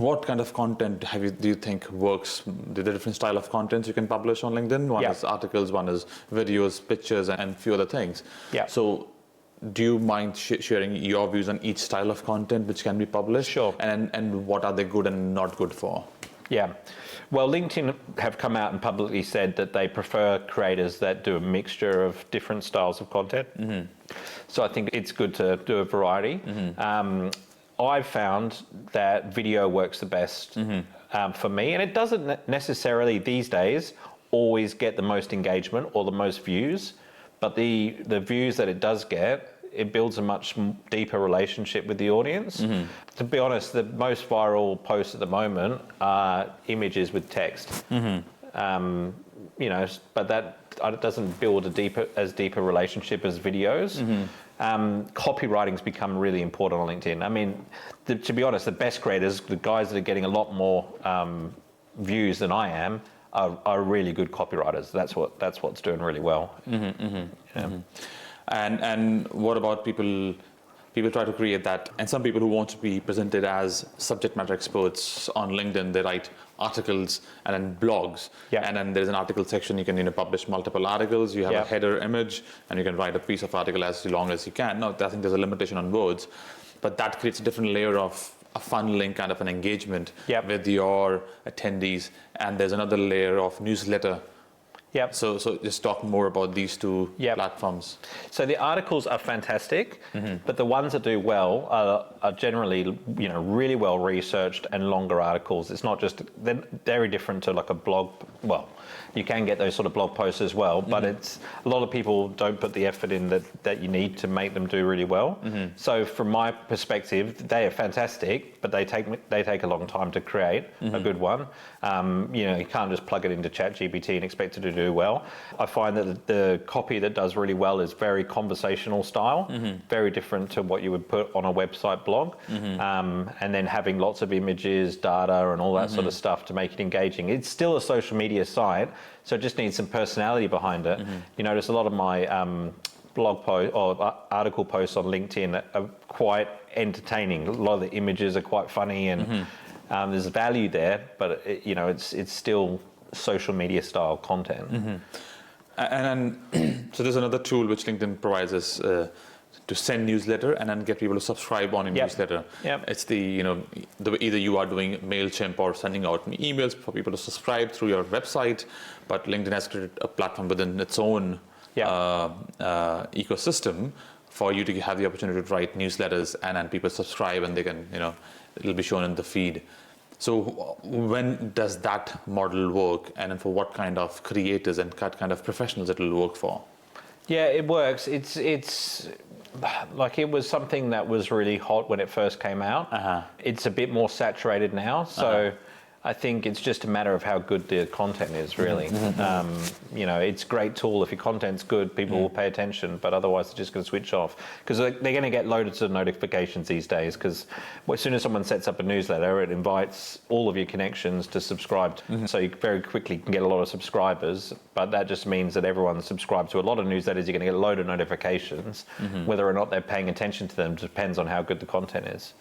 What kind of content do you think works? The different style of content you can publish on LinkedIn? One is articles, one is videos, pictures, and a few other things. Yeah. So do you mind sharing your views on each style of content which can be published? Sure. And what are they good and not good for? Yeah. Well, LinkedIn have come out and publicly said that they prefer creators that do a mixture of different styles of content. Mm-hmm. So I think it's good to do a variety. Mm-hmm. I've found that video works the best for me, and it doesn't necessarily these days always get the most engagement or the most views, but the views that it does get, it builds a much deeper relationship with the audience. Mm-hmm. To be honest, the most viral posts at the moment are images with text. Mm-hmm. But that doesn't build as deeper relationship as videos. Mm-hmm. Copywriting's become really important on LinkedIn. I mean, to be honest, the best creators, the guys that are getting a lot more views than I am, are really good copywriters. That's what's doing really well. Mm-hmm, mm-hmm, yeah. Mm-hmm. And what about people try to create that, and some people who want to be presented as subject matter experts on LinkedIn, they write articles and then blogs. Yeah. And then there's an article section. You can publish multiple articles. You have a header image, and you can write a piece of article as long as you can. Now, I think there's a limitation on words, but that creates a different layer of a funneling kind of an engagement with your attendees. And there's another layer of newsletter. Yep. So just talk more about these two platforms. So the articles are fantastic, but the ones that do well are generally, really well researched and longer articles. It's not just, they're very different to like a blog. Well, you can get those sort of blog posts as well, but it's a lot of people don't put the effort in that you need to make them do really well. So from my perspective, they are fantastic, but they take a long time to create a good one. You can't just plug it into ChatGPT and expect it to do well. I find that the copy that does really well is very conversational style, very different to what you would put on a website blog, and then having lots of images, data, and all that sort of stuff to make it engaging. It's still a social media site, so it just needs some personality behind it. You notice a lot of my blog post or article posts on LinkedIn are quite entertaining. A lot of the images are quite funny, and there's value there, but it's still social media style content. And so there's another tool which LinkedIn provides us to send newsletter and then get people to subscribe on a newsletter. It's either you are doing MailChimp or sending out emails for people to subscribe through your website, but LinkedIn has created a platform within its own ecosystem for you to have the opportunity to write newsletters, and then people subscribe and they can, it'll be shown in the feed. So when does that model work, and for what kind of creators and what kind of professionals it will work for? Yeah, it works. It's like it was something that was really hot when it first came out. It's a bit more saturated now, so I think it's just a matter of how good the content is, really. It's a great tool. If your content's good, people will pay attention, but otherwise they're just going to switch off. Because they're going to get loads of notifications these days, because as soon as someone sets up a newsletter, it invites all of your connections to subscribe. So you very quickly can get a lot of subscribers, but that just means that everyone's subscribed to a lot of newsletters. You're going to get a load of notifications. Whether or not they're paying attention to them depends on how good the content is.